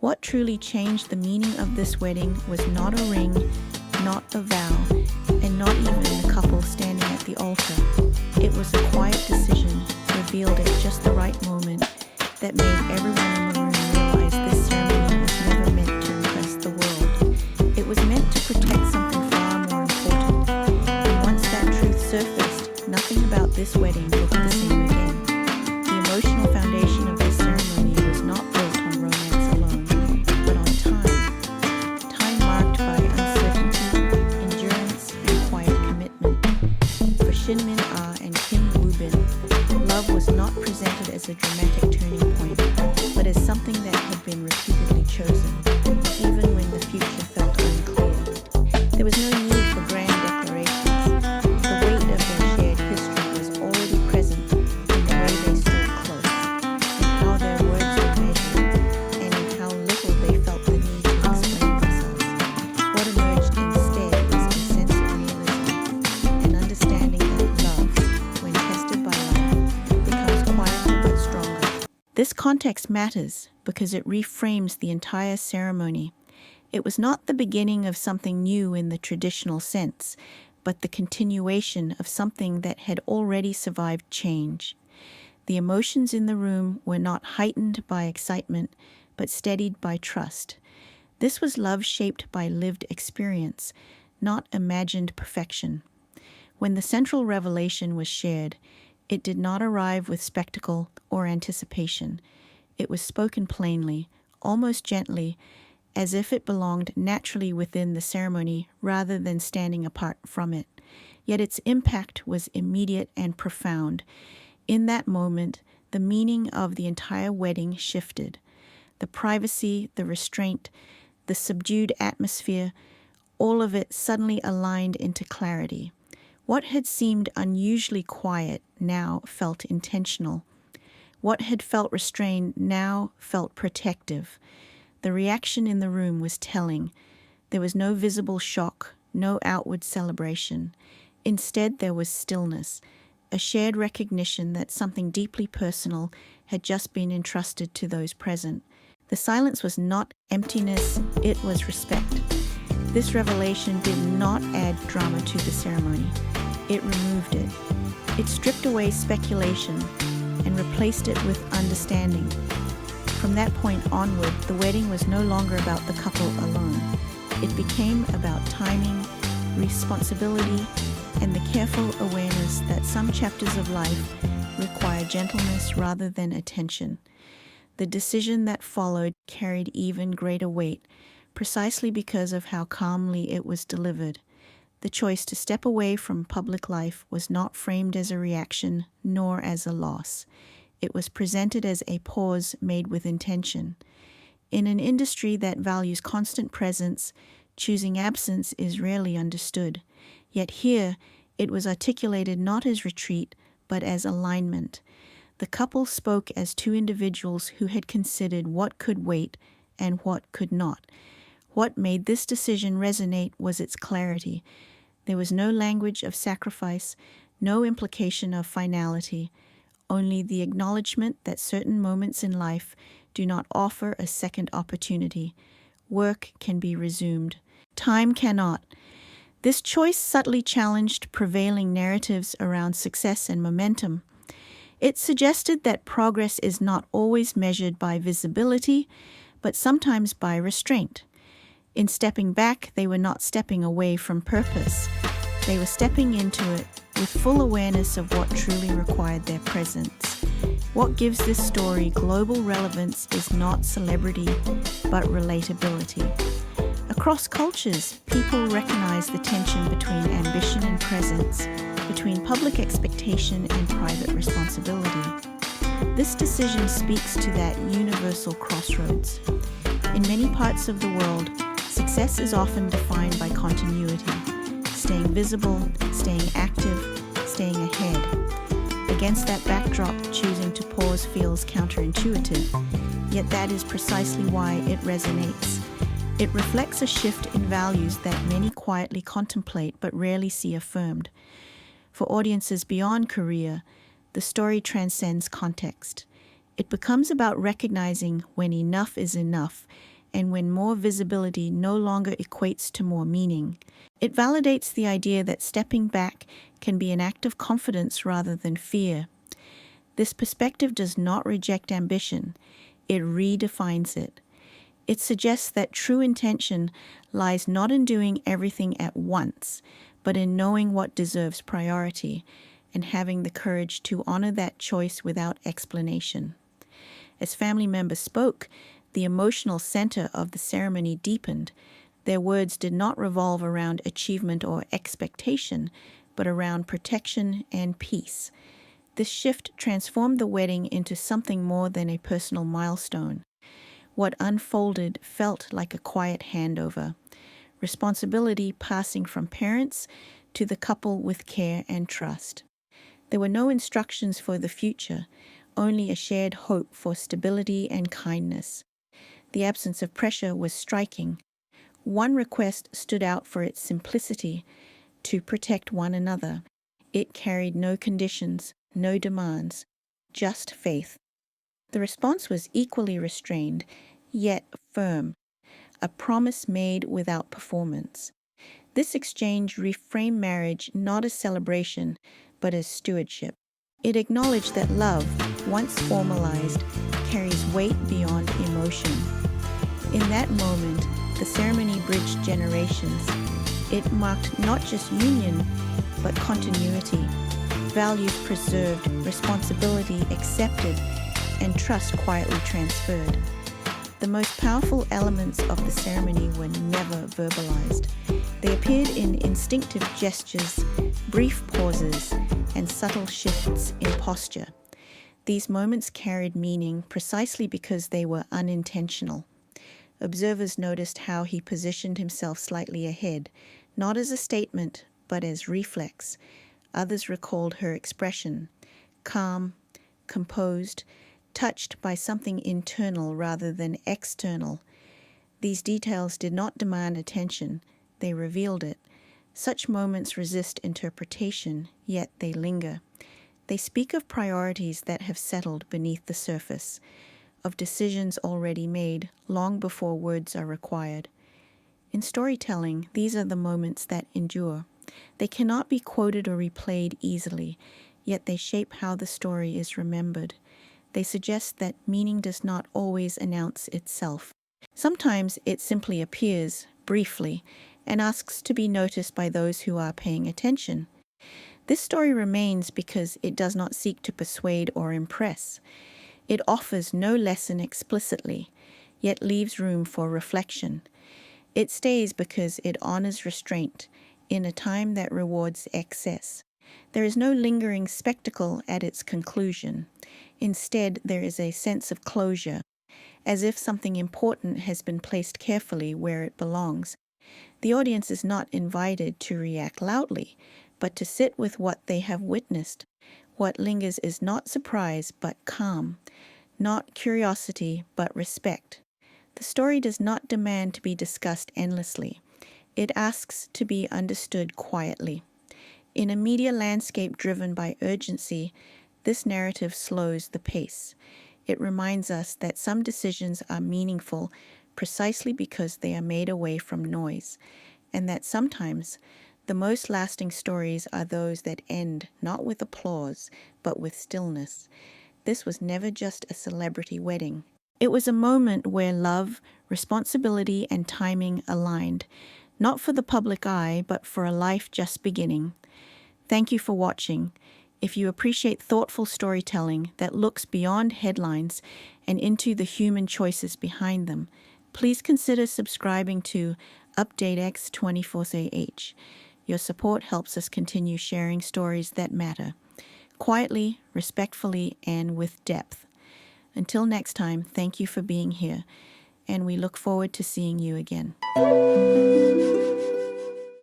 What truly changed the meaning of this wedding was not a ring, not a vow, and not even the couple standing at the altar. It was a quiet decision, revealed at just the right moment, that made everyone in the room realize this ceremony was never meant to impress the world. It was meant to protect something far more important. And once that truth surfaced, nothing about this wedding looked the same again. The emotional foundation of this ceremony was not built on romance alone, but on time. Time marked by uncertainty, endurance, and quiet commitment. For Shin and love was not presented as a dramatic turning point, but as something that had been repeatedly chosen, even when the future felt unclear. There was no need for grand declarations. The weight of their shared history was already present in the way they stood close, in how their words were measured, and in how little they felt the need to explain themselves. What emerged instead was a sense of realism, an understanding that love, when tested by life, becomes quieter but stronger. This context matters because it reframes the entire ceremony. It was not the beginning of something new in the traditional sense, but the continuation of something that had already survived change. The emotions in the room were not heightened by excitement, but steadied by trust. This was love shaped by lived experience, not imagined perfection. When the central revelation was shared, it did not arrive with spectacle or anticipation. It was spoken plainly, almost gently, as if it belonged naturally within the ceremony rather than standing apart from it. Yet its impact was immediate and profound. In that moment, the meaning of the entire wedding shifted. The privacy, the restraint, the subdued atmosphere, all of it suddenly aligned into clarity. What had seemed unusually quiet now felt intentional. What had felt restrained now felt protective. The reaction in the room was telling. There was no visible shock, no outward celebration. Instead, there was stillness, a shared recognition that something deeply personal had just been entrusted to those present. The silence was not emptiness, it was respect. This revelation did not add drama to the ceremony. It removed it. It stripped away speculation and replaced it with understanding. From that point onward, the wedding was no longer about the couple alone. It became about timing, responsibility, and the careful awareness that some chapters of life require gentleness rather than attention. The decision that followed carried even greater weight, precisely because of how calmly it was delivered. The choice to step away from public life was not framed as a reaction, nor as a loss. It was presented as a pause made with intention. In an industry that values constant presence, choosing absence is rarely understood. Yet here, it was articulated not as retreat, but as alignment. The couple spoke as two individuals who had considered what could wait and what could not. What made this decision resonate was its clarity. There was no language of sacrifice, no implication of finality, only the acknowledgement that certain moments in life do not offer a second opportunity. Work can be resumed. Time cannot. This choice subtly challenged prevailing narratives around success and momentum. It suggested that progress is not always measured by visibility, but sometimes by restraint. In stepping back, they were not stepping away from purpose. They were stepping into it with full awareness of what truly required their presence. What gives this story global relevance is not celebrity, but relatability. Across cultures, people recognize the tension between ambition and presence, between public expectation and private responsibility. This decision speaks to that universal crossroads. In many parts of the world, success is often defined by continuity, staying visible, staying active, staying ahead. Against that backdrop, choosing to pause feels counterintuitive, yet that is precisely why it resonates. It reflects a shift in values that many quietly contemplate but rarely see affirmed. For audiences beyond Korea, the story transcends context. It becomes about recognizing when enough is enough and when more visibility no longer equates to more meaning. It validates the idea that stepping back can be an act of confidence rather than fear. This perspective does not reject ambition, it redefines it. It suggests that true intention lies not in doing everything at once, but in knowing what deserves priority and having the courage to honor that choice without explanation. As family members spoke, the emotional center of the ceremony deepened. Their words did not revolve around achievement or expectation, but around protection and peace. This shift transformed the wedding into something more than a personal milestone. What unfolded felt like a quiet handover, responsibility passing from parents to the couple with care and trust. There were no instructions for the future, only a shared hope for stability and kindness. The absence of pressure was striking. One request stood out for its simplicity: to protect one another. It carried no conditions, no demands, just faith. The response was equally restrained, yet firm, a promise made without performance. This exchange reframed marriage not as celebration, but as stewardship. It acknowledged that love, once formalized, carries weight beyond emotion. In that moment, the ceremony bridged generations. It marked not just union, but continuity. Values preserved, responsibility accepted, and trust quietly transferred. The most powerful elements of the ceremony were never verbalized. They appeared in instinctive gestures, brief pauses, and subtle shifts in posture. These moments carried meaning precisely because they were unintentional. Observers noticed how he positioned himself slightly ahead, not as a statement, but as reflex. Others recalled her expression, calm, composed, touched by something internal rather than external. These details did not demand attention, they revealed it. Such moments resist interpretation, yet they linger. They speak of priorities that have settled beneath the surface, of decisions already made long before words are required. In storytelling, these are the moments that endure. They cannot be quoted or replayed easily, yet they shape how the story is remembered. They suggest that meaning does not always announce itself. Sometimes it simply appears, briefly, and asks to be noticed by those who are paying attention. This story remains because it does not seek to persuade or impress. It offers no lesson explicitly, yet leaves room for reflection. It stays because it honors restraint in a time that rewards excess. There is no lingering spectacle at its conclusion. Instead, there is a sense of closure, as if something important has been placed carefully where it belongs. The audience is not invited to react loudly, but to sit with what they have witnessed. What lingers is not surprise, but calm, not curiosity, but respect. The story does not demand to be discussed endlessly. It asks to be understood quietly. In a media landscape driven by urgency, this narrative slows the pace. It reminds us that some decisions are meaningful precisely because they are made away from noise, and that sometimes the most lasting stories are those that end not with applause, but with stillness. This was never just a celebrity wedding. It was a moment where love, responsibility, and timing aligned, not for the public eye, but for a life just beginning. Thank you for watching. If you appreciate thoughtful storytelling that looks beyond headlines and into the human choices behind them, please consider subscribing to UpdateX 24th. Your support helps us continue sharing stories that matter, quietly, respectfully, and with depth. Until next time, thank you for being here, and we look forward to seeing you again.